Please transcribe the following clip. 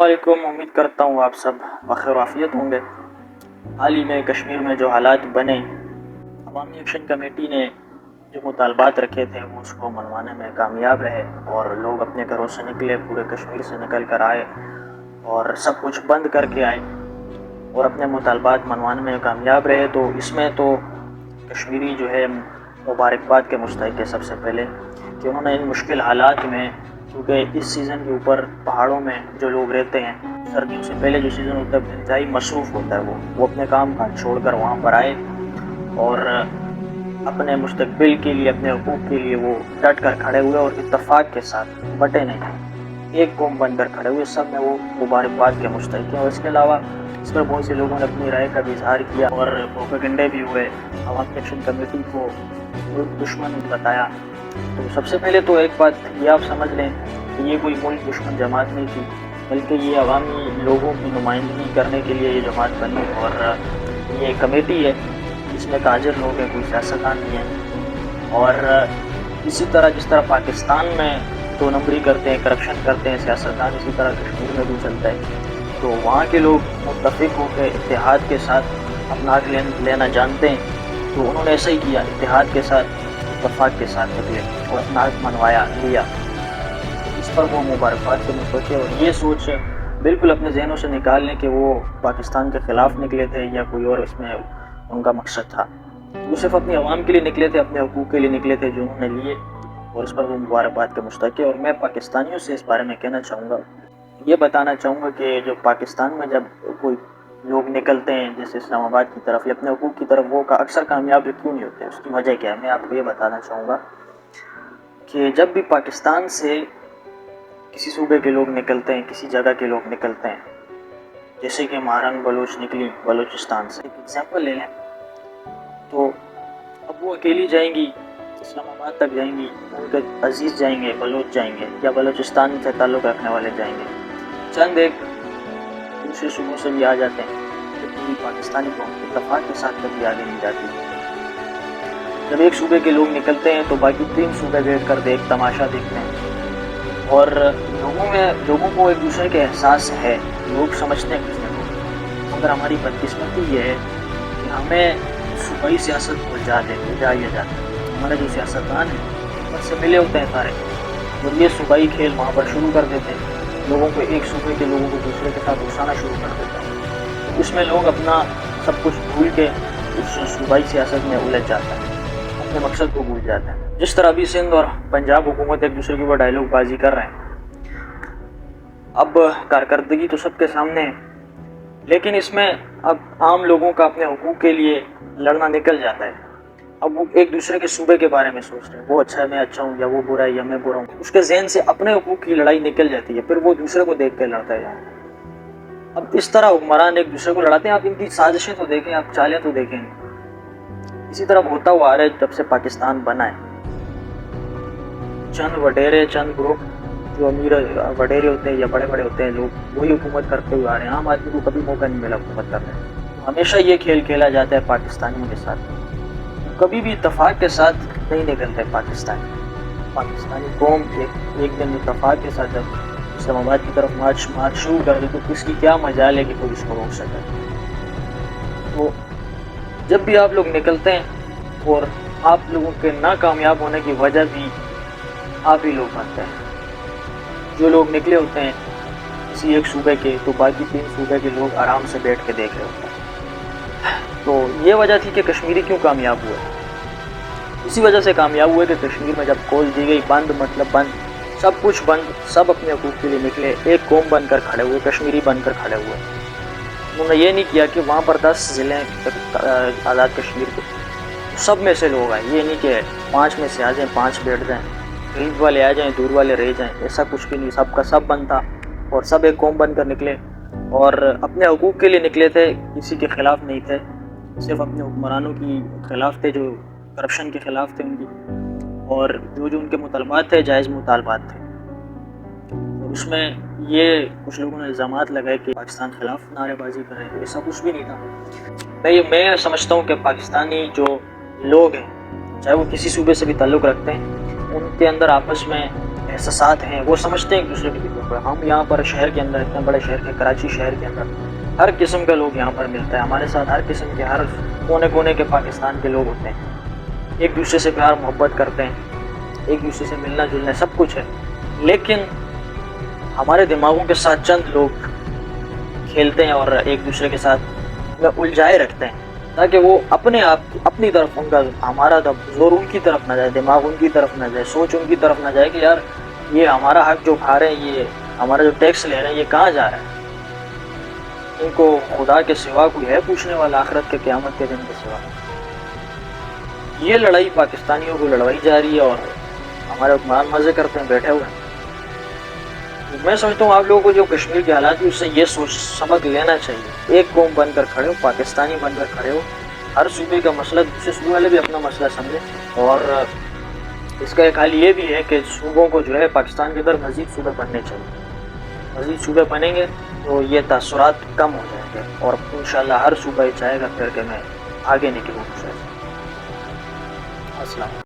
वालेकुम। उम्मीद करता हूँ आप सब बखैर आफियत होंगे। हाल ही में कश्मीर में जो हालात बने, अवामी एक्शन कमेटी ने जो मुतालबात रखे थे वो उसको मनवाने में कामयाब रहे और लोग अपने घरों से निकले, पूरे कश्मीर से निकल कर आए और सब कुछ बंद करके आए और अपने मुतालबात मनवाने में कामयाब रहे। तो इसमें तो कश्मीरी जो है मुबारकबाद के मुस्तहिक है सबसे पहले कि उन्होंने इन मुश्किल हालात में, क्योंकि इस सीज़न के ऊपर पहाड़ों में जो लोग रहते हैं, सर्दियों से पहले जो सीज़न होता है इंतहाई मसरूफ़ होता है, वो अपने काम काज छोड़ कर वहाँ पर आए और अपने मुस्तकबिल के लिए, अपने हुकूक के लिए वो डट कर खड़े हुए और इत्तफाक के साथ बटे नहीं, एक कौम बनकर खड़े हुए। सब में वो मुबारकबाद के मुस्तहिक हैं। और इसके अलावा इस पर बहुत से लोगों ने अपनी राय का भी इजहार किया और प्रोपेगेंडे भी हुए, अवामी एक्शन कमेटी को दुश्मन बताया। तो सबसे पहले तो एक बात ये आप समझ लें कि ये कोई मुल्क दुश्मन जमात नहीं थी, बल्कि ये अवामी लोगों की नुमाइंदगी करने के लिए ये जमात बनी और ये कमेटी है जिसमें ताजिर लोग हैं, कोई सियासतदान नहीं है। और इसी तरह जिस तरह पाकिस्तान में दो नंबरी करते हैं, करप्शन करते हैं सियासतदान, इसी तरह कश्मीर में भी चलता है। तो वहाँ के लोग मुत्तफिक होकर इत्तेहाद के साथ अपना हक लेना जानते हैं, तो उन्होंने ऐसा ही किया, इत्तेहाद के साथ, इत्तफाक के साथ निकले और अपना हक मनवाया, लिया। इस पर वो मुबारकबाद के मुस्तहिक है। और ये सोच बिल्कुल अपने जहनों से निकाल लें कि वो पाकिस्तान के ख़िलाफ़ निकले थे या कोई और इसमें उनका मकसद था। वो सिर्फ अपनी आवाम के लिए निकले थे, अपने हुकूक के लिए निकले थे जो उन्होंने लिए, और इस पर वो मुबारकबाद के मुस्तहिक है। और मैं पाकिस्तानियों से इस बारे में कहना चाहूँगा, ये बताना चाहूँगा कि जो पाकिस्तान में जब कोई लोग निकलते हैं जैसे इस्लामाबाद की तरफ या अपने हुकूक की तरफ, वो का अक्सर कामयाब क्यों नहीं होते, उसकी वजह क्या है, मैं आपको ये बताना चाहूँगा कि जब भी पाकिस्तान से किसी सूबे के लोग निकलते हैं, किसी जगह के लोग निकलते हैं, जैसे कि महारंग बलोच निकली बलूचिस्तान से, एक एग्जाम्पल ले लें, तो अब वो अकेली जाएंगी, इस्लामाबाद तक जाएंगी, उनके अजीज़ जाएंगे, बलोच जाएंगे या बलूचिस्तान से ताल्लुक़ रखने वाले जाएंगे, चंद एक दूसरे सूबों से भी आ जाते हैं, लेकिन पाकिस्तानी कौम इत्तेफाक के साथ कभी आगे नहीं जाती। जब एक सूबे के लोग निकलते हैं तो बाकी 3 सूबे बैठ कर तमाशा देखते हैं और लोगों को एक दूसरे के एहसास है, लोग समझते हैं दूसरे को। मगर हमारी बदकिस्मती ये है कि हमें सूबाई सियासत को जाया जाता है। हमारे जो सियासतदान हैं उनसे मिले होते हैं सारे, और ये सूबाई खेल वहाँ पर शुरू कर देते हैं, लोगों को, एक सूबे के लोगों को दूसरे के साथ घुसाना शुरू कर देते हैं। उसमें लोग अपना सब कुछ भूल के उस सूबाई सियासत में उलझ जाता है, अपने मकसद को भूल जाता है। जिस तरह अभी सिंध और पंजाब हुकूमत एक दूसरे के ऊपर डायलॉग बाजी कर रहे हैं, अब कारकर्दगी तो सबके सामने है, लेकिन इसमें अब आम लोगों का अपने हुकूक के लिए लड़ना निकल जाता है। अब वो एक दूसरे के सूबे के बारे में सोच रहे हैं, वो अच्छा है, मैं अच्छा हूँ, या वो बुरा है या मैं बुरा हूँ। उसके जहन से अपने हुकूक की लड़ाई निकल जाती है, फिर वो दूसरे को देख कर लड़ता है। अब इस तरह हुक्मरान एक दूसरे को लड़ाते हैं। आप इनकी साजिशें तो देखें, आप चालें तो देखें। इसी तरह होता हुआ आ रहा है जब से पाकिस्तान बना है। चंद वडेरे, चंद ग्रुप जो अमीर वडेरे होते हैं या बड़े बड़े होते हैं लोग, वही हुकूमत करते हुए आ रहे हैं। आम आदमी को कभी मौका नहीं मिला हुकूमत करने का। हमेशा ये खेल खेला जाता है पाकिस्तानियों के साथ, कभी भी इत्तफाक के साथ नहीं निकलते पाकिस्तानी कौम। एक दिन इत्तफाक के साथ जब इस्लामाबाद की तरफ मार्च शुरू कर दे तो किसकी क्या मजाल है कि कोई इसको रोक सके। तो जब भी आप लोग निकलते हैं और आप लोगों के नाकामयाब होने की वजह भी आप ही लोग बनते हैं। जो लोग निकले होते हैं किसी एक सूबे के, तो बाकी 3 सूबे के लोग आराम से बैठ के देख रहे होते हैं। तो ये वजह थी कि कश्मीरी क्यों कामयाब हुए। इसी वजह से कामयाब हुए कि कश्मीर में जब कॉल दी गई बंद, मतलब बंद, सब कुछ बंद, सब अपने हुकूक के लिए निकले, एक कौम बनकर खड़े हुए, कश्मीरी बनकर खड़े हुए। उन्होंने ये नहीं किया कि वहाँ पर 10 ज़िले आज़ाद कश्मीर के, सब में से लोग आए। ये नहीं कि 5 में से आ जाएँ, 5 बैठ जाएँ, करीब वाले आ जाएँ, दूर वाले रह जाएँ, ऐसा कुछ भी नहीं। सबका सब बंद था और सब एक कौम बनकर निकले और अपने हुकूक के लिए निकले थे, किसी के ख़िलाफ़ नहीं थे, सिर्फ अपने हुक्मरानों की ख़िलाफ़ थे जो करप्शन के ख़िलाफ़ थे उनकी, और जो उनके मुतालबात थे जायज़ मुतालबात थे। और उसमें ये कुछ लोगों ने इल्ज़ामात लगाए कि पाकिस्तान के ख़िलाफ़ नारेबाजी कर रहे थे, ऐसा कुछ भी नहीं था। मैं समझता हूँ कि पाकिस्तानी जो लोग हैं, चाहे वो किसी सूबे से भी ताल्लुक़ रखते हैं, उनके अंदर आपस में احساسات ہیں وہ سمجھتے ہیں ایک دوسرے کے دلوں کو. ہم یہاں پر شہر کے اندر اتنے بڑے شہر کے کراچی شہر کے اندر ہر قسم کے لوگ یہاں پر ملتے ہیں ہمارے ساتھ. ہر قسم کے ہر کونے کونے کے پاکستان کے لوگ ہوتے ہیں. ایک دوسرے سے پیار محبت کرتے ہیں, ایک دوسرے سے ملنا جلنا سب کچھ ہے. لیکن ہمارے دماغوں کے ساتھ چند لوگ کھیلتے ہیں اور ایک دوسرے کے ساتھ الجھائے رکھتے ہیں تاکہ وہ اپنے آپ اپنی طرف ان کا ہمارا زور ان کی طرف نہ جائے, دماغ ان کی طرف نہ جائے, سوچ ان کی طرف نہ جائے کہ یار یہ ہمارا حق جو کھا رہے ہیں, یہ ہمارا جو ٹیکس لے رہے ہیں, یہ کہاں جا رہا ہے. ان کو خدا کے سوا کوئی ہے پوچھنے والا آخرت کے قیامت کے دن کے سوا. یہ لڑائی پاکستانیوں کو لڑوائی جا رہی ہے اور ہمارے حکمران مزے کرتے ہیں بیٹھے ہوئے ہیں. میں سمجھتا ہوں آپ لوگوں کو جو کشمیر کے حالات ہیں اس سے یہ سبق لینا چاہیے. ایک قوم بن کر کھڑے ہو, پاکستانی بن کر کھڑے ہو. ہر صوبے کا مسئلہ دوسرے صوبے والے بھی اپنا مسئلہ سمجھیں اور اس کا ایک حل یہ بھی ہے کہ صوبوں کو جو ہے پاکستان کے اندر مزید صوبے بننے چاہیے. مزید صوبے بنیں گے تو یہ تاثرات کم ہو جائیں گے اور انشاءاللہ ہر صوبہ یہ چاہے گا پھر کہ میں آگے نکلوں. السلام.